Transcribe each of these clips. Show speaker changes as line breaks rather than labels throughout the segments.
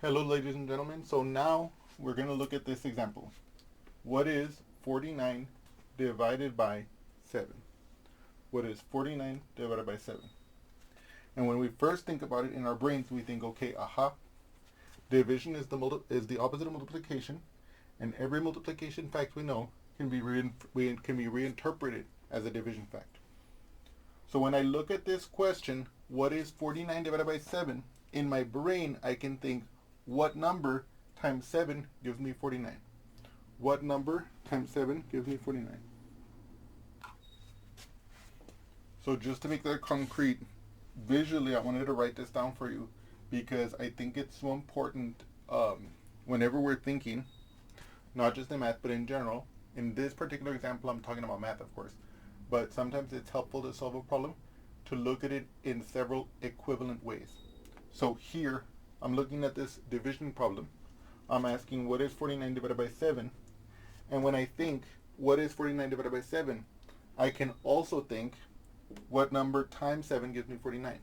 Hello, ladies and gentlemen. So now we're going to look at this example. What is 49 divided by 7? What is 49 divided by 7? And when we first think about it in our brains, we think, okay, aha, division is the opposite of multiplication, and every multiplication fact we know can be reinterpreted as a division fact. So when I look at this question, what is 49 divided by 7? In my brain, I can think, what number times 7 gives me 49? What number times 7 gives me 49? So just to make that concrete, visually, I wanted to write this down for you because I think it's so important whenever we're thinking, not just in math, but in general. In this particular example, I'm talking about math, of course, but sometimes it's helpful to solve a problem to look at it in several equivalent ways. So here, I'm looking at this division problem. I'm asking what is 49 divided by 7? And when I think what is 49 divided by 7, I can also think what number times 7 gives me 49.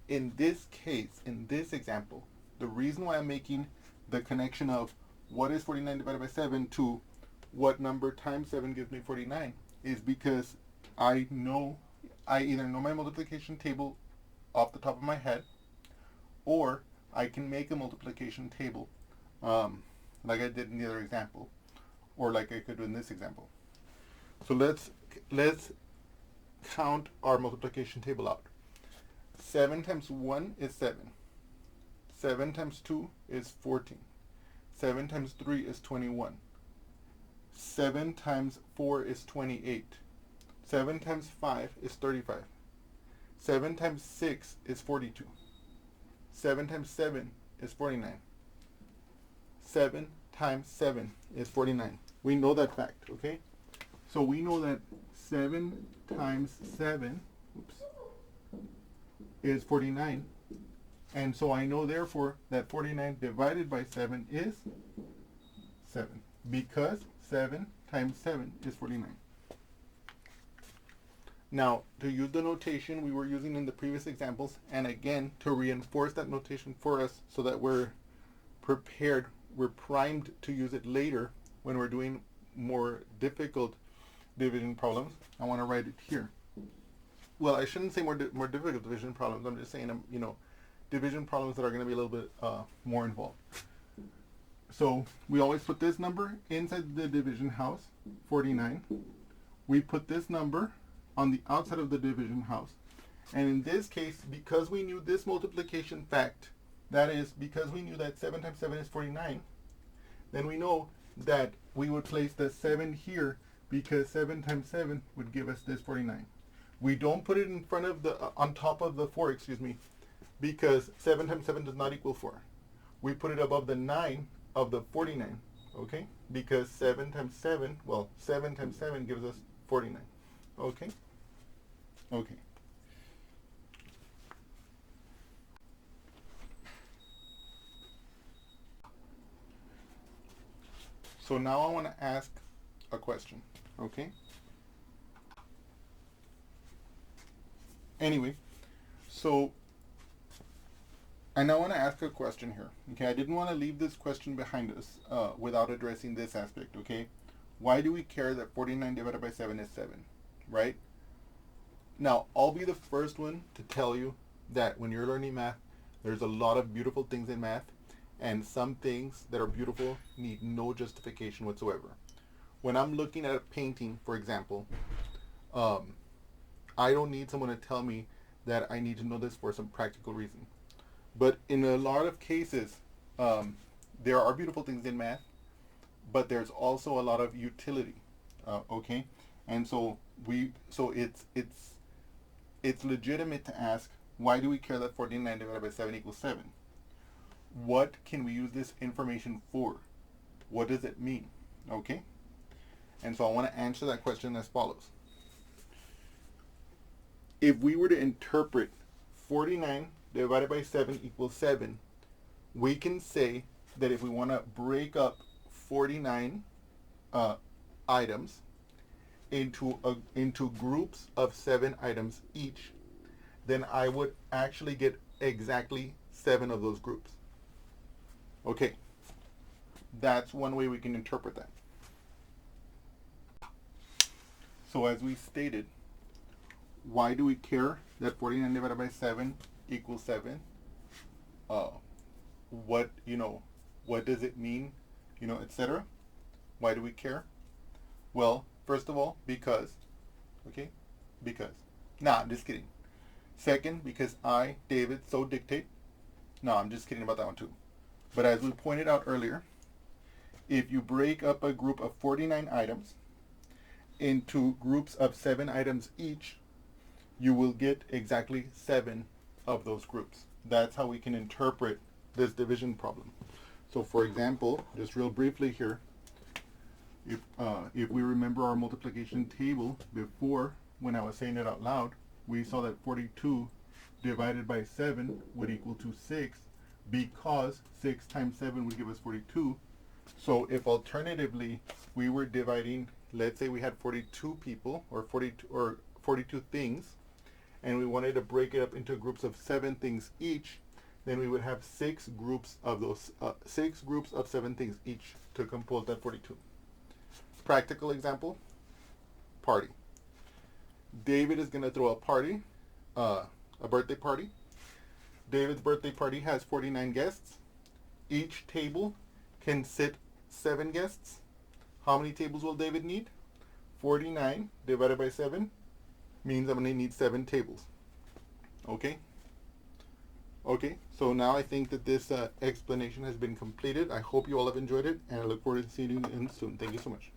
In this case, in this example, the reason why I'm making the connection of what is 49 divided by 7 to what number times 7 gives me 49 is because I either know my multiplication table off the top of my head, or I can make a multiplication table like I did in the other example, or like I could do in this example. So let's count our multiplication table out. 7 times 1 is 7. 7 times 2 is 14. 7 times 3 is 21. 7 times 4 is 28. 7 times 5 is 35. 7 times 6 is 42. 7 times 7 is 49. 7 times 7 is 49. We know that fact, okay? So we know that 7 times 7 is 49. And so I know, therefore, that 49 divided by 7 is 7. Because 7 times 7 is 49. Now, to use the notation we were using in the previous examples, and again, to reinforce that notation for us so that we're prepared, we're primed to use it later when we're doing more difficult division problems, I want to write it here. Well, I shouldn't say more difficult division problems. I'm just saying, division problems that are going to be a little bit more involved. So we always put this number inside the division house, 49. We put this number on the outside of the division house. And in this case, because we knew this multiplication fact, that is, because we knew that 7 times 7 is 49, then we know that we would place the 7 here because 7 times 7 would give us this 49. We don't put it in front of the, on top of the 4, because 7 times 7 does not equal 4. We put it above the 9 of the 49, okay? Because 7 times 7 gives us 49, okay? Okay. So now I want to ask a question, okay? Anyway, so I now want to ask a question here, okay? I didn't want to leave this question behind us without addressing this aspect, okay? Why do we care that 49 divided by 7 is 7, right? Now, I'll be the first one to tell you that when you're learning math, there's a lot of beautiful things in math, and some things that are beautiful need no justification whatsoever. When I'm looking at a painting, for example, I don't need someone to tell me that I need to know this for some practical reason. But in a lot of cases, there are beautiful things in math, but there's also a lot of utility, okay? And so it's legitimate to ask, why do we care that 49 divided by 7 equals 7? What can we use this information for? What does it mean? Okay? And so I want to answer that question as follows. If we were to interpret 49 divided by 7 equals 7, we can say that if we want to break up 49 items into groups of 7 items each, then I would actually get exactly 7 of those groups. Okay, that's one way we can interpret that. So as we stated, why do we care that 49 divided by 7 equals 7? What, what does it mean, etc.? Why do we care? Well, first of all, because, okay, because. Nah, I'm just kidding. Second, because I, David, so dictate. No, I'm just kidding about that one too. But as we pointed out earlier, if you break up a group of 49 items into groups of 7 items each, you will get exactly 7 of those groups. That's how we can interpret this division problem. So for example, just real briefly here, if we remember our multiplication table before, when I was saying it out loud, we saw that 42 divided by 7 would equal to 6, because 6 times 7 would give us 42. So if alternatively we were dividing, let's say we had 42 people or 42 things, and we wanted to break it up into groups of 7 things each, then we would have 6 groups of those 6 groups of 7 things each to compose that 42. Practical example: party. David is going to throw a party, a birthday party. David's birthday party has 49 guests. Each table can sit 7 guests. How many tables will David need? 49 divided by 7 means I'm going to need 7 tables. Okay? Okay, so now I think that this explanation has been completed. I hope you all have enjoyed it, and I look forward to seeing you soon. Thank you so much.